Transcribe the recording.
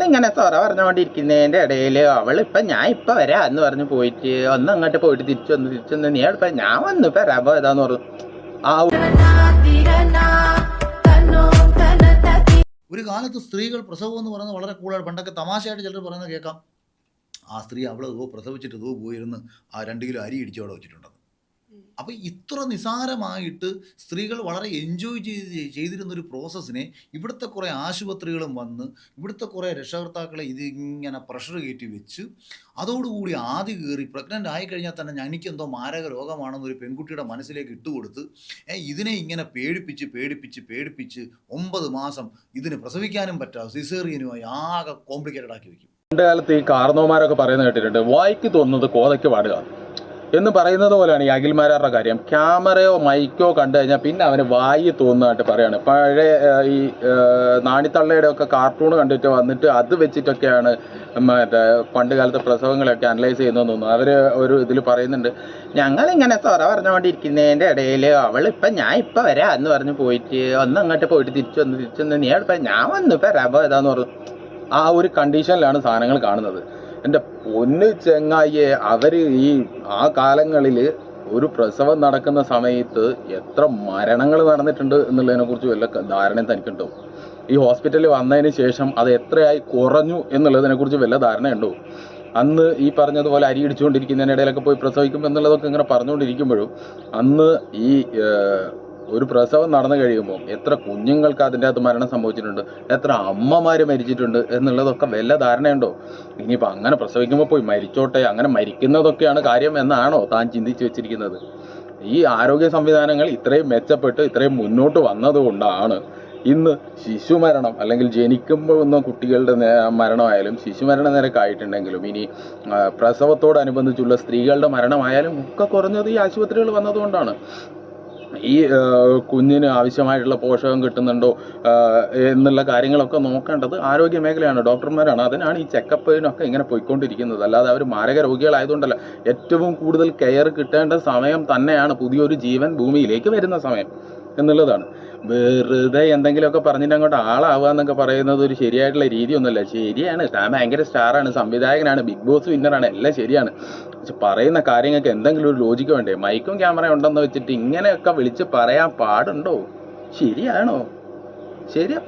ഞങ്ങളിങ്ങനെ തുറ പറഞ്ഞുകൊണ്ടിരിക്കുന്നതിൻ്റെ ഇടയിൽ അവളിപ്പം ഞാൻ ഇപ്പം വരാം എന്ന് പറഞ്ഞ് പോയിട്ട് ഒന്ന് അങ്ങോട്ട് പോയിട്ട് തിരിച്ചൊന്ന് നീ ഇപ്പം ഞാൻ വന്നു ഇപ്പം വരാൻ പോയതാന്ന് പറഞ്ഞു. ആ ഒരു കാലത്ത് സ്ത്രീകൾ പ്രസവം എന്ന് പറയുന്നത് വളരെ കൂടുതലാണ്. പണ്ടൊക്കെ തമാശയായിട്ട് ചിലർ പറയുന്നത് കേൾക്കാം, ആ സ്ത്രീ അവൾ പ്രസവിച്ചിട്ട് പോയിരുന്ന് ആ 2 കിലോ അരി ഇടിച്ച് അവിടെ വെച്ചിട്ടുണ്ടെന്ന്. അപ്പോൾ ഇത്ര നിസാരമായിട്ട് സ്ത്രീകൾ വളരെ എൻജോയ് ചെയ്തിരുന്നൊരു പ്രോസസ്സിനെ ഇവിടുത്തെ കുറേ ആശുപത്രികളും വന്ന് ഇവിടുത്തെ കുറേ രക്ഷകർത്താക്കളെ ഇതിങ്ങനെ പ്രഷർ കയറ്റി വെച്ച് അതോടുകൂടി ആദ്യ കയറി പ്രഗ്നൻ്റ് ആയിക്കഴിഞ്ഞാൽ തന്നെ എനിക്കെന്തോ മാരക രോഗമാണെന്നൊരു പെൺകുട്ടിയുടെ മനസ്സിലേക്ക് ഇട്ടുകൊടുത്ത് ഇതിനെ ഇങ്ങനെ പേടിപ്പിച്ച് 9 മാസം ഇതിന് പ്രസവിക്കാനും പറ്റാതെ സിസേറിയനുമായി ആകെ കോംപ്ലിക്കേറ്റഡ് ആക്കി വെക്കും. പണ്ട് കാലത്ത് ഈ കാർന്നോമാരൊക്കെ പറയുന്നത് കേട്ടിട്ടുണ്ട്, വായിക്ക് തോന്നുന്നത് കോതയ്ക്ക് പാടുക എന്ന് പറയുന്നത് പോലെയാണ് ഈ അഖിൽമാരുടെ കാര്യം. ക്യാമറയോ മൈക്കോ കണ്ടു കഴിഞ്ഞാൽ പിന്നെ അവന് വായി തോന്നുന്നതായിട്ട് പറയാണ്. പഴയ ഈ നാണിത്തള്ളയുടെ ഒക്കെ കാർട്ടൂൺ കണ്ടിട്ട് വന്നിട്ട് അത് വെച്ചിട്ടൊക്കെയാണ് മറ്റേ പണ്ട് കാലത്തെ പ്രസവങ്ങളൊക്കെ അനലൈസ് ചെയ്യുന്നതെന്ന് തോന്നുന്നു. അവർ ഒരു ഇതിൽ പറയുന്നുണ്ട്, ഞങ്ങളിങ്ങനെ തുറ പറഞ്ഞുകൊണ്ടിരിക്കുന്നതിൻ്റെ ഇടയിൽ അവളിപ്പം ഞാൻ ഇപ്പം വരാം എന്ന് പറഞ്ഞ് പോയിട്ട് ഒന്ന് അങ്ങോട്ട് പോയിട്ട് തിരിച്ചൊന്ന് നീ ഇപ്പം ഞാൻ വന്നു ഇപ്പം വരാൻ പോയതാന്ന് പറഞ്ഞു. ആ ഒരു കണ്ടീഷനിലാണ് സാധനങ്ങൾ കാണുന്നത്. എൻ്റെ പൊന്ന് ചെങ്ങായിയെ, അവർ ആ കാലങ്ങളിൽ ഒരു പ്രസവം നടക്കുന്ന സമയത്ത് എത്ര മരണങ്ങൾ നടന്നിട്ടുണ്ട് എന്നുള്ളതിനെക്കുറിച്ച് വല്ല ധാരണയും തനിക്കുണ്ടോ? ഈ ഹോസ്പിറ്റലിൽ വന്നതിന് ശേഷം അത് എത്രയായി കുറഞ്ഞു എന്നുള്ളതിനെക്കുറിച്ച് വല്ല ധാരണയുണ്ടോ? അന്ന് ഈ പറഞ്ഞതുപോലെ അരി ഇടിച്ചുകൊണ്ടിരിക്കുന്നതിനിടയിലൊക്കെ പോയി പ്രസവിക്കും എന്നുള്ളതൊക്കെ ഇങ്ങനെ പറഞ്ഞുകൊണ്ടിരിക്കുമ്പോഴും അന്ന് ഈ ഒരു പ്രസവം നടന്നു കഴിയുമ്പോൾ എത്ര കുഞ്ഞുങ്ങൾക്ക് അതിൻ്റെ അകത്ത് മരണം സംഭവിച്ചിട്ടുണ്ട്, എത്ര അമ്മമാർ മരിച്ചിട്ടുണ്ട് എന്നുള്ളതൊക്കെ വല്ല ധാരണയുണ്ടോ? ഇനിയിപ്പോൾ അങ്ങനെ പ്രസവിക്കുമ്പോൾ പോയി മരിച്ചോട്ടെ, അങ്ങനെ മരിക്കുന്നതൊക്കെയാണ് കാര്യം എന്നാണോ താൻ ചിന്തിച്ച് വെച്ചിരിക്കുന്നത്? ഈ ആരോഗ്യ സംവിധാനങ്ങൾ ഇത്രയും മെച്ചപ്പെട്ട് ഇത്രയും മുന്നോട്ട് വന്നതുകൊണ്ടാണ് ഇന്ന് ശിശുമരണം അല്ലെങ്കിൽ ജനിക്കുമ്പോൾ വന്ന കുട്ടികളുടെ മരണമായാലും ശിശുമരണ നിരക്കായിട്ടുണ്ടെങ്കിലും ഇനി പ്രസവത്തോടനുബന്ധിച്ചുള്ള സ്ത്രീകളുടെ മരണമായാലും ഒക്കെ കുറഞ്ഞത് ഈ ആശുപത്രികൾ വന്നതുകൊണ്ടാണ്. ഈ കുഞ്ഞിന് ആവശ്യമായിട്ടുള്ള പോഷകം കിട്ടുന്നുണ്ടോ എന്നുള്ള കാര്യങ്ങളൊക്കെ നോക്കേണ്ടത് ആരോഗ്യ മേഖലയാണ്, ഡോക്ടർമാരാണ്. അതിനാണ് ഈ ചെക്കപ്പിനൊക്കെ ഇങ്ങനെ പോയിക്കൊണ്ടിരിക്കുന്നത്. അല്ലാതെ അവർ മാരക രോഗികളായതുകൊണ്ടല്ല. ഏറ്റവും കൂടുതൽ കെയർ കിട്ടേണ്ട സമയം തന്നെയാണ് പുതിയൊരു ജീവൻ ഭൂമിയിലേക്ക് വരുന്ന സമയം എന്നുള്ളതാണ്. വെറുതെ എന്തെങ്കിലുമൊക്കെ പറഞ്ഞിട്ട് അങ്ങോട്ട് ആളാവുക എന്നൊക്കെ പറയുന്നത് ഒരു ശരിയായിട്ടുള്ള രീതിയൊന്നുമല്ല. ശരിയാണ്, താൻ ഭയങ്കര സ്റ്റാറാണ്, സംവിധായകനാണ്, ബിഗ് ബോസ് വിന്നറാണ്, എല്ലാം ശരിയാണ്. പക്ഷെ പറയുന്ന കാര്യങ്ങൾക്ക് എന്തെങ്കിലും ഒരു ലോജിക്ക് വേണ്ടേ? മൈക്കും ക്യാമറ ഉണ്ടെന്ന് വെച്ചിട്ട് ഇങ്ങനെയൊക്കെ വിളിച്ച് പറയാൻ പാടുണ്ടോ? ശരിയാണോ? ശരിയാ.